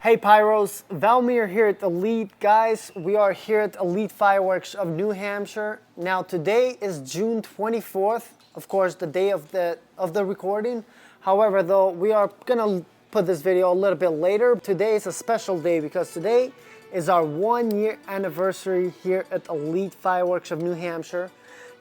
Hey Pyros, 𝗬𝗵𝗲 here at Elite. Guys, we are here at Elite Fireworks of New Hampshire. Now today is June 24th, of course the day of the recording. However though, we are gonna put this video a little bit later. Today is a special day because today is our 1-year anniversary here at Elite Fireworks of New Hampshire.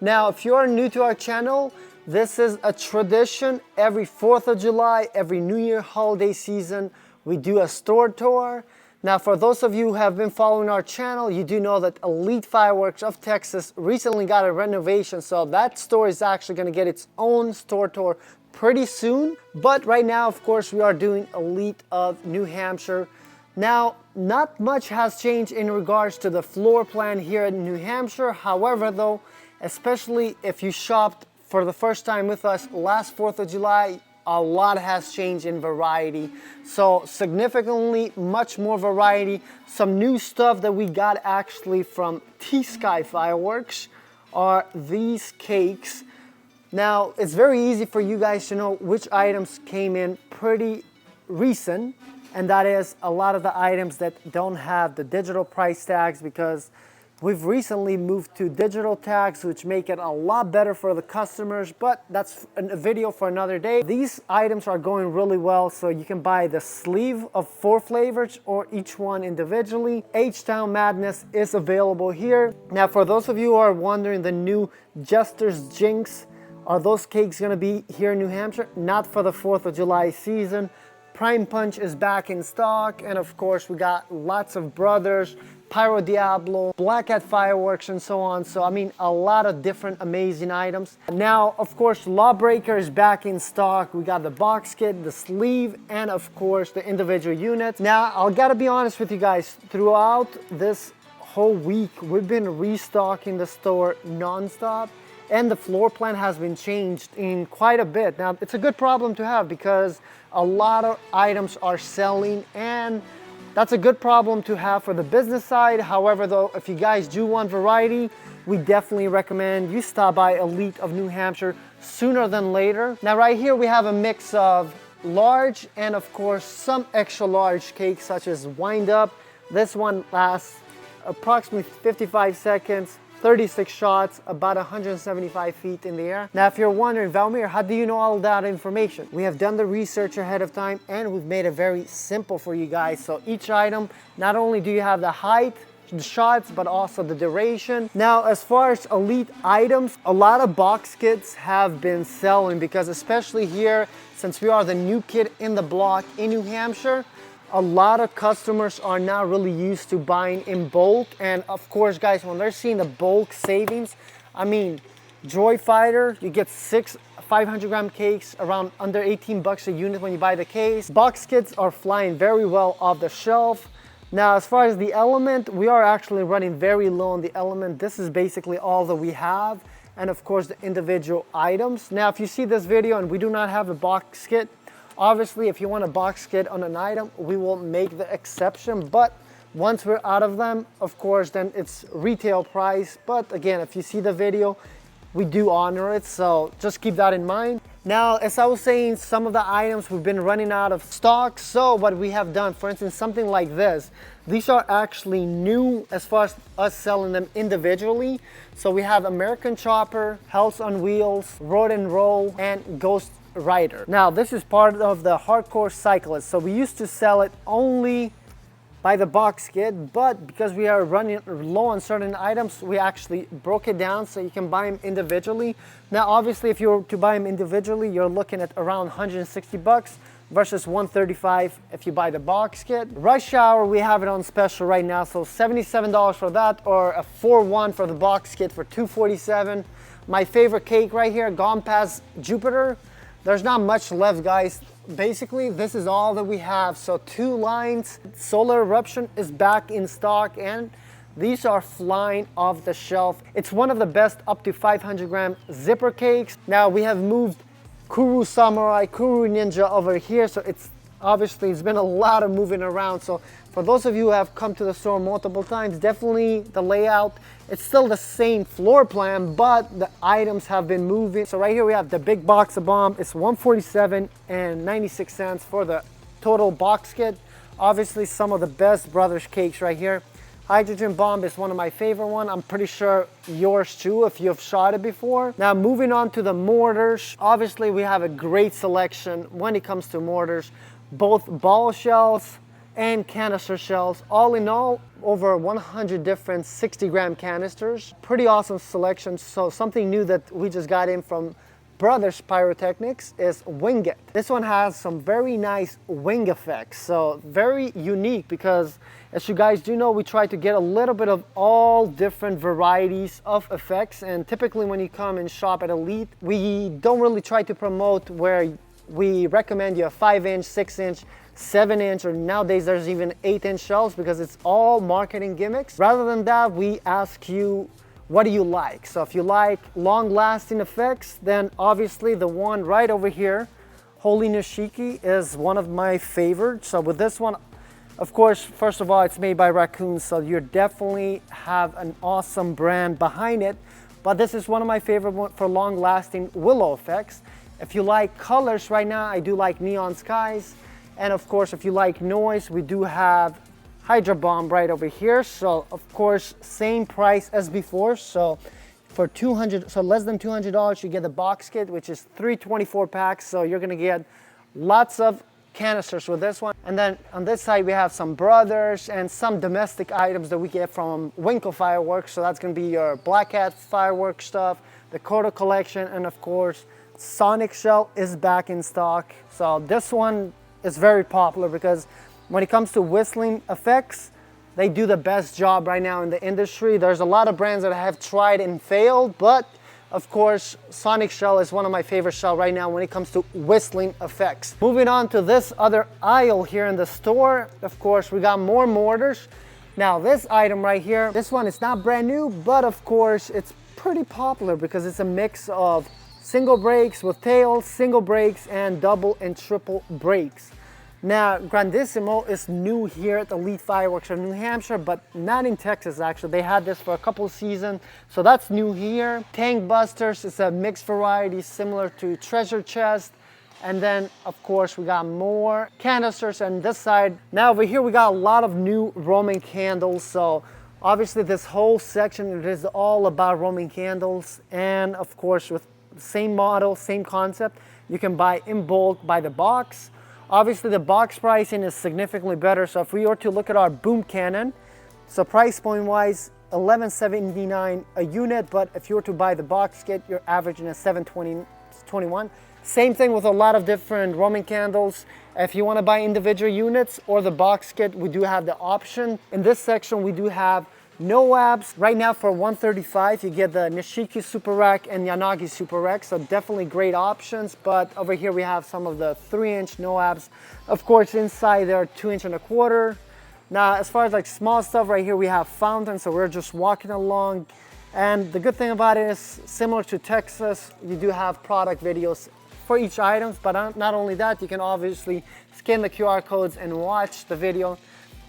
Now if you are new to our channel, this is a tradition. Every 4th of July, every New Year holiday season, we do a store tour. Now for those of you who have been following our channel, you do know that Elite Fireworks of Texas recently got a renovation, so that store is actually going to get its own store tour pretty soon. But right now, of course, we are doing Elite of New Hampshire. Now, not much has changed in regards to the floor plan here in New Hampshire. However though, especially if you shopped for the first time with us last 4th of July, a lot has changed in variety. So significantly much more variety. Some new stuff that we got actually from 𝗬𝗲 Fireworks are these cakes. Now it's very easy for you guys to know which items came in pretty recent, and that is a lot of the items that don't have the digital price tags, because we've recently moved to digital tags, which make it a lot better for the customers, but that's a video for another day. These items are going really well, so you can buy the sleeve of 4 flavors or each one individually. 𝗬𝗵𝗲 is available here. Now for those of you who are wondering, the new Jester's Jinx, are those cakes going to be here in New Hampshire? Not for the 4th of July season. Prime Punch is back in stock, and of course we got lots of Brothers, Pyro Diablo, Black Hat Fireworks, and so on. So I mean, a lot of different amazing items. Now of course Lawbreaker is back in stock. We got the box kit, the sleeve, and of course the individual units. Now I gotta be honest with you guys, throughout this whole week we've been restocking the store non-stop, and the floor plan has been changed in quite a bit. Now it's a good problem to have because a lot of items are selling, and that's a good problem to have for the business side. However though, if you guys do want variety, we definitely recommend you stop by Elite of New Hampshire sooner than later. Now right here we have a mix of large and of course some extra large cakes such as Wind Up. This one lasts approximately 55 seconds. 36 shots, about 175 feet in the air. Now if you're wondering, 𝗬𝗵𝗲, how do you know all that information? We have done the research ahead of time, and we've made it very simple for you guys. So each item, not only do you have the height, the shots, but also the duration. Now as far as Elite items, a lot of box kits have been selling, because especially here, since we are the new kid in the block in New Hampshire, a lot of customers are not really used to buying in bulk. And of course guys, when they're seeing the bulk savings, I mean, Joy Fighter, you get 6 500-gram cakes around under 18 bucks a unit when you buy the case. Box kits are flying very well off the shelf. Now as far as the element, we are actually running very low on the element. This is basically all that we have, and of course the individual items. Now if you see this video and we do not have a box kit, obviously, if you want a box kit on an item, we will make the exception. But once we're out of them, of course, then it's retail price. But again, if you see the video, we do honor it. So just keep that in mind. Now, as I was saying, some of the items we've been running out of stock. So what we have done, for instance, something like this, these are actually new as far as us selling them individually. So we have American Chopper, Hells on Wheels, Road and Roll, and Ghost Rider. Now this is part of the Hardcore Cyclist. So we used to sell it only by the box kit, but because we are running low on certain items, we actually broke it down so you can buy them individually. Now obviously if you were to buy them individually, you're looking at around 160 bucks versus 135 if you buy the box kit. Rush Hour, we have it on special right now, so $77 for that, or a 4-1 for the box kit for $247. My favorite cake right here, Gone Past Jupiter. There's not much left, guys. Basically, this is all that we have. So 2 lines. Solar Eruption is back in stock, and these are flying off the shelf. It's one of the best up to 500-gram zipper cakes. Now we have moved Kuru Samurai, Kuru Ninja over here, so it's been a lot of moving around. So for those of you who have come to the store multiple times, definitely the layout, it's still the same floor plan, but the items have been moving. So right here we have the big box of bomb. It's $147.96 for the total box kit. Obviously some of the best Brothers cakes right here. Hydrogen bomb is one of my favorite one. I'm pretty sure yours too if you've shot it before. Now moving on to the mortars. Obviously we have a great selection when it comes to mortars, both ball shells and canister shells. All in all, over 100 different 60-gram canisters. Pretty awesome selection. So something new that we just got in from Brothers Pyrotechnics is Wing It. This one has some very nice wing effects, so very unique because as you guys do know, we try to get a little bit of all different varieties of effects, and typically when you come and shop at Elite, we don't really try to promote where we recommend you a 5-inch, 6-inch, 7-inch, or nowadays there's even 8-inch shells because it's all marketing gimmicks. Rather than that, we ask you, what do you like? So if you like long-lasting effects, then obviously the one right over here, Holy Nishiki, is one of my favorites. So with this one, of course, first of all, it's made by raccoons, so you definitely have an awesome brand behind it. But this is one of my favorite ones for long-lasting willow effects. If you like colors right now, I do like neon skies. And of course, if you like noise, we do have Hydra Bomb right over here. So of course, same price as before. So for less than $200, you get the box kit, which is 324 packs. So you're gonna get lots of canisters with this one. And then on this side, we have some Brothers and some domestic items that we get from Winkle Fireworks. So that's gonna be your Black Hat fireworks stuff, the Kodo collection, and of course, Sonic Shell is back in stock. So this one is very popular because when it comes to whistling effects, they do the best job right now in the industry. There's a lot of brands that have tried and failed, but of course, Sonic Shell is one of my favorite shell right now when it comes to whistling effects. Moving on to this other aisle here in the store, of course, we got more mortars. Now this item right here, this one is not brand new, but of course, it's pretty popular because it's a mix of single brakes with tails, single brakes, and double and triple brakes. Now, 𝗲𝗵𝗲 is new here at Elite Fireworks of New Hampshire, but not in Texas actually. They had this for a couple seasons, so that's new here. Tank Busters is a mixed variety similar to Treasure Chest. And then, of course, we got more canisters on this side. Now over here, we got a lot of new Roman candles. So obviously this whole section, it is all about Roman candles. And of course, with the same model, same concept, you can buy in bulk by the box. Obviously the box pricing is significantly better. So if we were to look at our boom cannon, so price point wise, $11.79 a unit, but if you were to buy the box kit, you're averaging a $7.21. Same thing with a lot of different Roman candles. If you want to buy individual units or the box kit, we do have the option. In this section, we do have NOABs. Right now for $135, you get the Nishiki Super Rack and Yanagi Super Rack, so definitely great options. But over here we have some of the 3-inch NOABs. Of course, inside they're 2 1/4 inch. Now, as far as like small stuff right here, we have fountains, so we're just walking along. And the good thing about it is, similar to Texas, you do have product videos for each item, but not only that, you can obviously scan the QR codes and watch the video.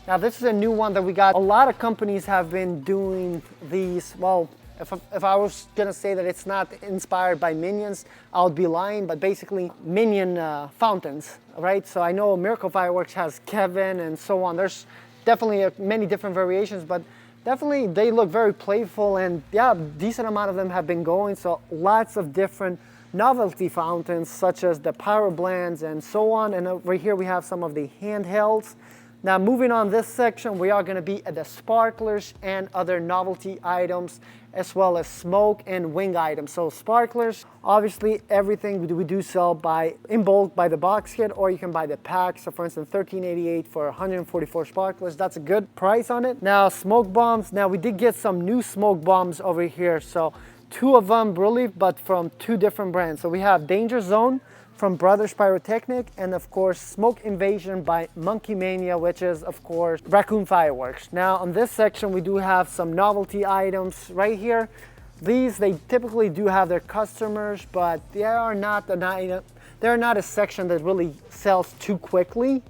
Now this is a new one that we got. A lot of companies have been doing these. Well, if I was gonna say that it's not inspired by Minions, I would be lying, but basically Minion fountains, right? So I know Miracle Fireworks has Kevin and so on. There's definitely many different variations, but definitely they look very playful, and yeah, decent amount of them have been going. So lots of different novelty fountains such as the Pyro blends and so on. And over here we have some of the handhelds. Now moving on this section, we are going to be at the sparklers and other novelty items, as well as smoke and wing items. So sparklers, obviously everything we do sell in bulk by the box kit, or you can buy the pack. So for instance, $13.88 for 144 sparklers. That's a good price on it. Now smoke bombs. Now we did get some new smoke bombs over here. So 2 of them really, but from 2 different brands. So we have Danger Zone from Brothers Pyrotechnics, and of course Smoke Invasion by Monkey Mania, which is of course Raccoon Fireworks. Now on this section we do have some novelty items right here. These, they typically do have their customers, but they are not a section that really sells too quickly.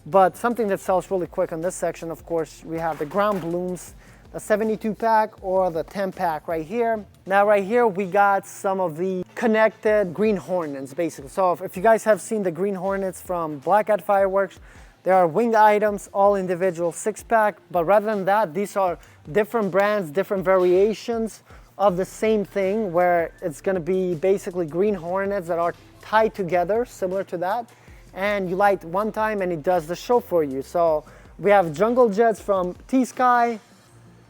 But something that sells really quick on this section, of course, we have the ground blooms, the 72 pack or the 10 pack right here. Now right here we got some of the connected green hornets basically. So if you guys have seen the green hornets from Black Hat Fireworks, There are wing items, all individual 6-pack, but rather than that, these are different brands, different variations of the same thing, where it's gonna be basically green hornets that are tied together, similar to that. And you light one time and it does the show for you. So we have Jungle Jets from T-Sky,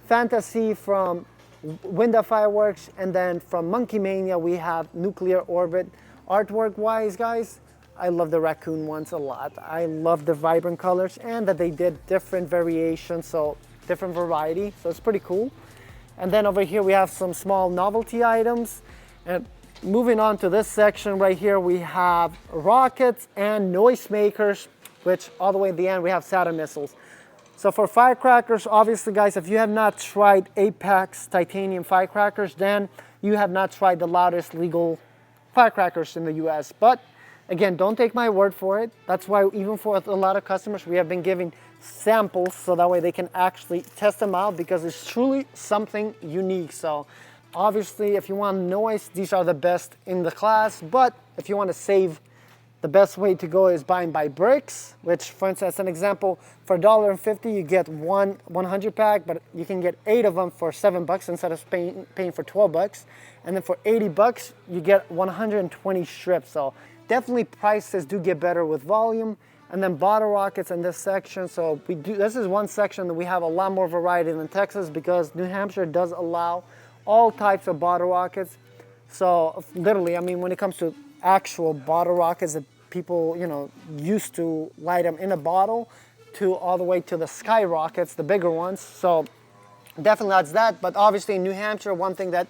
Fantasy from 𝗲𝗲 Fireworks, and then from 𝗵𝗲 we have Nuclear Orbit. Artwork wise, guys, I love the raccoon ones a lot. I love the vibrant colors and that they did different variations, so different variety, so it's pretty cool. And then over here we have some small novelty items. And moving on to this section right here, we have rockets and noisemakers, which all the way at the end we have Saturn missiles. So for firecrackers, obviously guys, if you have not tried Apex titanium firecrackers, then you have not tried the loudest legal firecrackers in the US. But again, don't take my word for it. That's why even for a lot of customers, we have been giving samples so that way they can actually test them out, because it's truly something unique. So obviously, if you want noise, these are the best in the class. But if you want to save, the best way to go is buying by bricks, which, for instance, as an example, for $1.50 you get one 100-pack, but you can get 8 of them for $7 instead of paying for $12. And then for $80 you get 120 strips. So definitely prices do get better with volume. And then bottle rockets in this section. So this is one section that we have a lot more variety than Texas, because New Hampshire does allow all types of bottle rockets. So literally, I mean, when it comes to actual bottle rockets that people, you know, used to light them in a bottle, to all the way to the sky rockets, the bigger ones. So definitely that's that. But obviously in New Hampshire, one thing that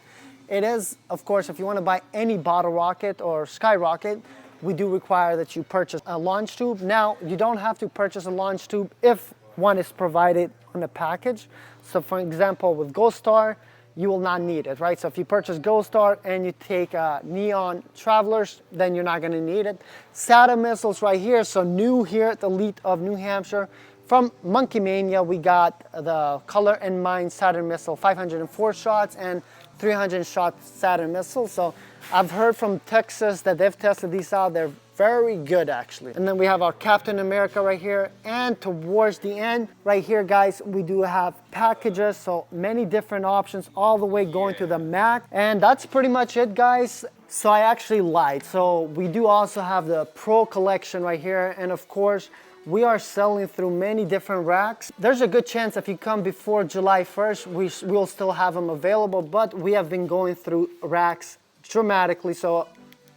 it is, of course, if you want to buy any bottle rocket or sky rocket, we do require that you purchase a launch tube. Now, you don't have to purchase a launch tube if one is provided on the package. So for example, with Ghost Star, you will not need it, right? So if you purchase Ghost Star and you take Neon Travelers, then you're not gonna need it. Saturn missiles right here, so new here at the Elite of New Hampshire. From 𝗵𝗲, we got the Color and Mind Saturn missile, 504 shots and 300 shot Saturn missile. So I've heard from Texas that they've tested these out. They're very good, actually. And then we have our Captain America right here. And towards the end, right here, guys, we do have packages. So many different options all the way going to the Mac. And that's pretty much it, guys. So I actually lied. So we do also have the Pro collection right here. And of course, we are selling through many different racks. There's a good chance if you come before July 1st, we'll still have them available, but we have been going through racks dramatically. So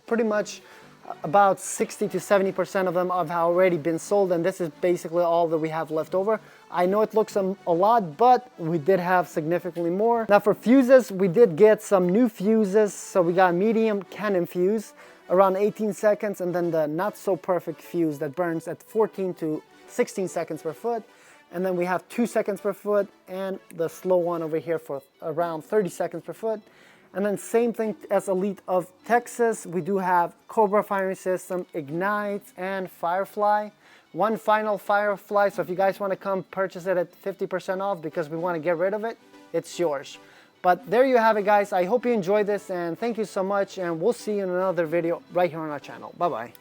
pretty much about 60 to 70% of them have already been sold, and this is basically all that we have left over. I know it looks a lot, but we did have significantly more. Now for fuses, we did get some new fuses. So we got medium cannon fuse, around 18 seconds, and then the not so perfect fuse that burns at 14 to 16 seconds per foot. And then we have 2 seconds per foot, and the slow one over here for around 30 seconds per foot. And then same thing as Elite of Texas, we do have Cobra firing system, Ignites, and Firefly. One final Firefly, so if you guys want to come purchase it at 50% off because we want to get rid of it, it's yours. But there you have it, guys. I hope you enjoyed this, and thank you so much, and we'll see you in another video right here on our channel. Bye-bye.